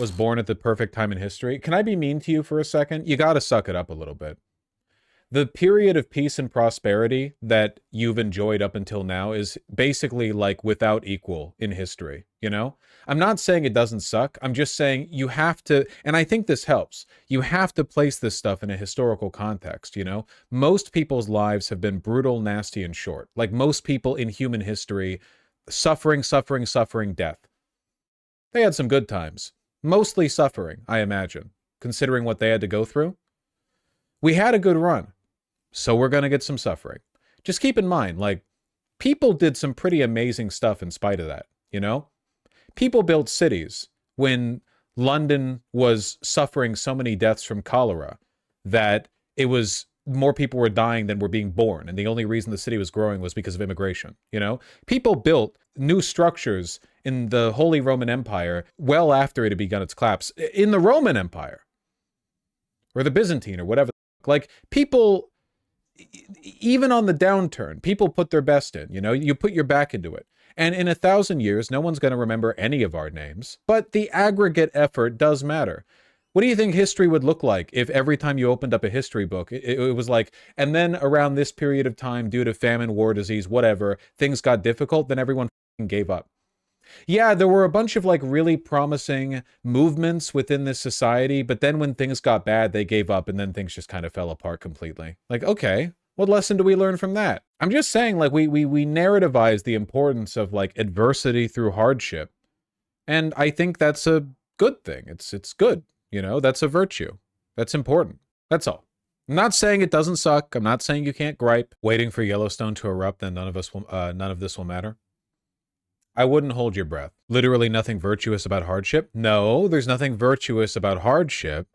was born at the perfect time in history. Can I be mean to you for a second? You gotta suck it up a little bit. The period of peace and prosperity that you've enjoyed up until now is basically like without equal in history, you know? I'm not saying it doesn't suck. I'm just saying you have to, and I think this helps, you have to place this stuff in a historical context, you know? Most people's lives have been brutal, nasty, and short. Like most people in human history, suffering, suffering, suffering, death. They had some good times. Mostly suffering, I imagine, considering what they had to go through. We had a good run. So we're going to get some suffering. Just keep in mind, like, people did some pretty amazing stuff in spite of that, you know? People built cities when London was suffering so many deaths from cholera that it was more people were dying than were being born. And the only reason the city was growing was because of immigration, you know? People built new structures in the Holy Roman Empire well after it had begun its collapse. In the Roman Empire, or the Byzantine, or whatever. Like, people, even on the downturn, people put their best in, you know, you put your back into it. And in 1,000 years, no one's going to remember any of our names, but the aggregate effort does matter. What do you think history would look like if every time you opened up a history book, it was like, and then around this period of time, due to famine, war, disease, whatever, things got difficult, then everyone gave up. Yeah, there were a bunch of like really promising movements within this society, but then when things got bad, they gave up and then things just kind of fell apart completely. Like, okay, what lesson do we learn from that? I'm just saying, like, we narrativize the importance of like adversity through hardship. And I think that's a good thing. It's good, you know, that's a virtue. That's important. That's all. I'm not saying it doesn't suck. I'm not saying you can't gripe. Waiting for Yellowstone to erupt, then none of this will matter. I wouldn't hold your breath. Literally nothing virtuous about hardship? No, there's nothing virtuous about hardship.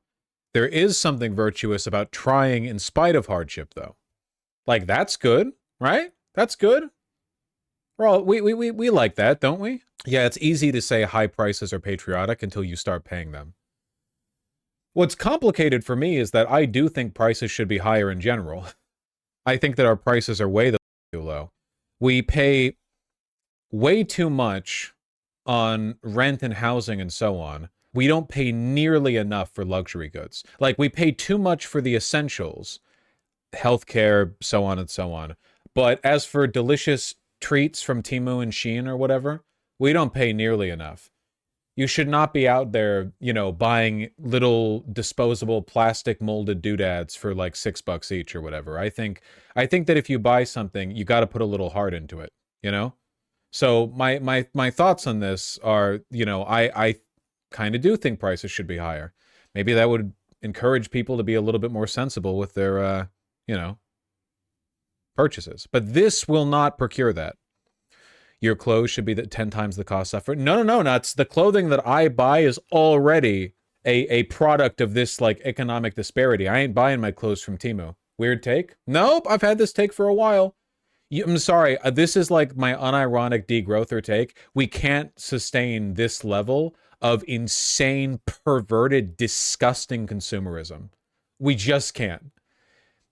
There is something virtuous about trying in spite of hardship, though. Like, that's good, right? That's good. We like that, don't we? Yeah, it's easy to say high prices are patriotic until you start paying them. What's complicated for me is that I do think prices should be higher in general. I think that our prices are way too low. We pay way too much on rent and housing and so on. We don't pay nearly enough for luxury goods. Like, we pay too much for the essentials, healthcare, so on and so on. But as for delicious treats from Temu and Shein or whatever, we don't pay nearly enough. You should not be out there, you know, buying little disposable plastic molded doodads for like $6 each or whatever. I think that if you buy something, you got to put a little heart into it, you know? So my thoughts on this are, you know, I kind of do think prices should be higher. Maybe that would encourage people to be a little bit more sensible with their, you know, purchases. But this will not procure that. Your clothes should be 10 times the cost effort. No, nuts. The clothing that I buy is already a product of this like economic disparity. I ain't buying my clothes from Temu. Weird take? Nope, I've had this take for a while. I'm sorry, this is like my unironic degrowther take. We can't sustain this level of insane, perverted, disgusting consumerism. We just can't.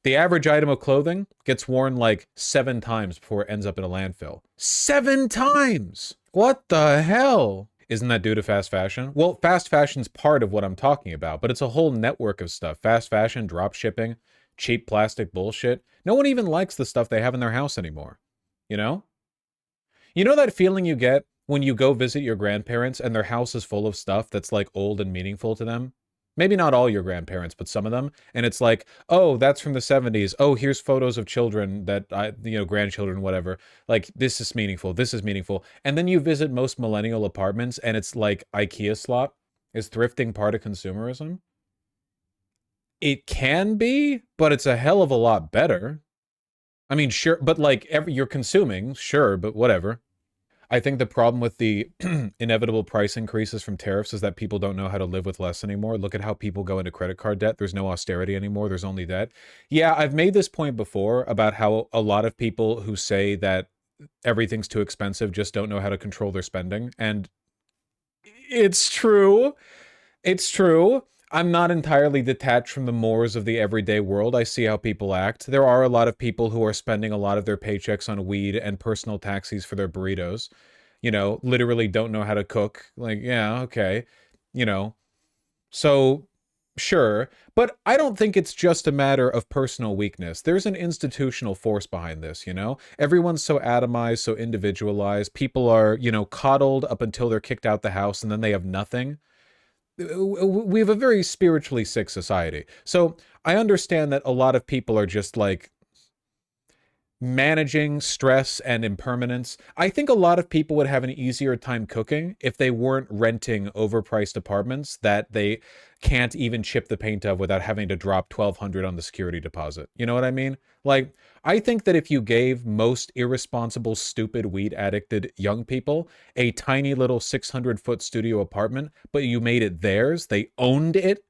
The average item of clothing gets worn like 7 times before it ends up in a landfill. 7 times! What the hell? Isn't that due to fast fashion? Well, fast fashion's part of what I'm talking about, but it's a whole network of stuff. Fast fashion, drop shipping, cheap plastic bullshit. No one even likes the stuff they have in their house anymore. You know? You know that feeling you get when you go visit your grandparents and their house is full of stuff that's like old and meaningful to them? Maybe not all your grandparents, but some of them. And it's like, oh, that's from the 70s. Oh, here's photos of children that grandchildren, whatever. Like, this is meaningful. This is meaningful. And then you visit most millennial apartments and it's like IKEA slop. Is thrifting part of consumerism? It can be, but it's a hell of a lot better. I mean, sure, but like you're consuming, sure, but whatever. I think the problem with the inevitable price increases from tariffs is that people don't know how to live with less anymore. Look at how people go into credit card debt. There's no austerity anymore. There's only debt. Yeah, I've made this point before about how a lot of people who say that everything's too expensive just don't know how to control their spending. And it's true. It's true. I'm not entirely detached from the mores of the everyday world. I see how people act. There are a lot of people who are spending a lot of their paychecks on weed and personal taxis for their burritos. You know, literally don't know how to cook. Like, yeah, okay. You know, So, sure, but I don't think it's just a matter of personal weakness. There's an institutional force behind this, you know? Everyone's so atomized, so individualized. People are, coddled up until they're kicked out the house and then they have nothing. We have a very spiritually sick society. So I understand that a lot of people are just like managing stress and impermanence. I think a lot of people would have an easier time cooking if they weren't renting overpriced apartments that they can't even chip the paint of without having to drop 1,200 on the security deposit. You know what I mean? Like, I think that if you gave most irresponsible, stupid, weed addicted young people a tiny little 600-foot studio apartment, but you made it theirs, they owned it,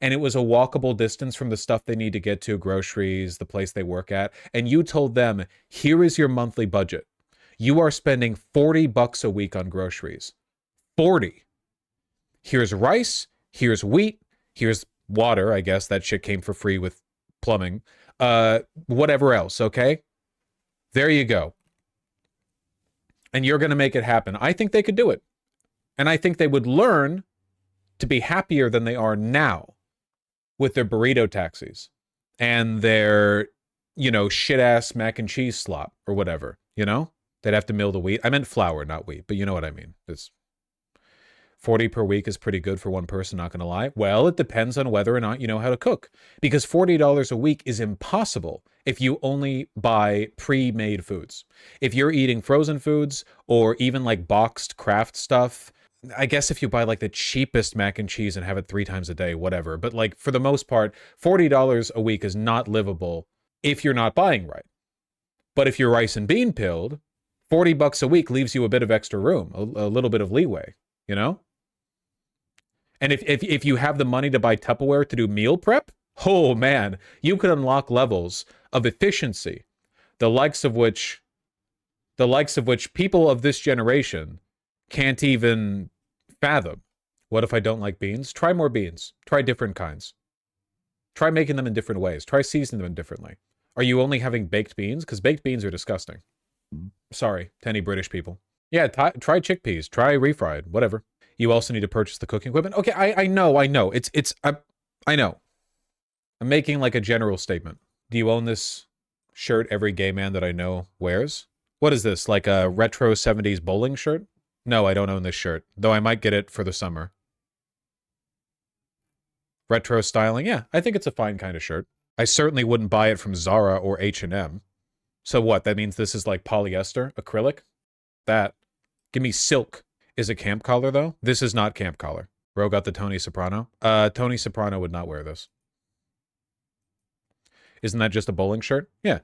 and it was a walkable distance from the stuff they need to get to, groceries, the place they work at, and you told them, here is your monthly budget. You are spending $40 a week on groceries. 40. Here's rice, here's wheat, here's water, I guess that shit came for free with plumbing. Whatever else, okay? There you go. And you're going to make it happen. I think they could do it. And I think they would learn to be happier than they are now with their burrito taxis and their, shit ass mac and cheese slop or whatever, They'd have to mill the wheat. I meant flour, not wheat, but you know what I mean. It's 40 per week is pretty good for one person, not going to lie. Well, it depends on whether or not you know how to cook, because $40 a week is impossible if you only buy pre-made foods. If you're eating frozen foods or even like boxed craft stuff, I guess if you buy like the cheapest mac and cheese and have it 3 times a day, whatever. But like for the most part, $40 a week is not livable if you're not buying right. But if you're rice and bean pilled, $40 a week leaves you a bit of extra room, a little bit of leeway, And if you have the money to buy Tupperware to do meal prep, oh man, you could unlock levels of efficiency, the likes of which people of this generation can't even fathom. What if I don't like beans? Try more beans. Try different kinds. Try making them in different ways. Try seasoning them differently. Are you only having baked beans? Because baked beans are disgusting. Sorry to any British people. Yeah, try chickpeas. Try refried. Whatever. You also need to purchase the cooking equipment. Okay, I know. I know. I'm making like a general statement. Do you own this shirt every gay man that I know wears? What is this, like a retro 70s bowling shirt? No, I don't own this shirt, though I might get it for the summer. Retro styling, yeah, I think it's a fine kind of shirt. I certainly wouldn't buy it from Zara or H&M. So what, that means this is like polyester, acrylic? That. Give me silk. Is it camp collar, though? This is not camp collar. Bro got the Tony Soprano. Tony Soprano would not wear this. Isn't that just a bowling shirt? Yeah,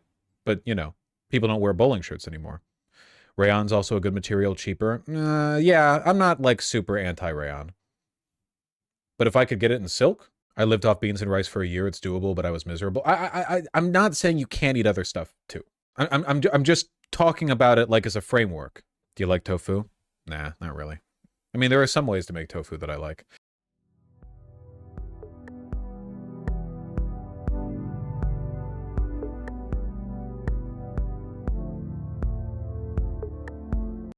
but, people don't wear bowling shirts anymore. Rayon's also a good material, cheaper. Yeah, I'm not, like, super anti-rayon. But if I could get it in silk, I lived off beans and rice for a year. It's doable, but I was miserable. I'm not saying you can't eat other stuff, too. I'm just talking about it, like, as a framework. Do you like tofu? Nah, not really. I mean, there are some ways to make tofu that I like.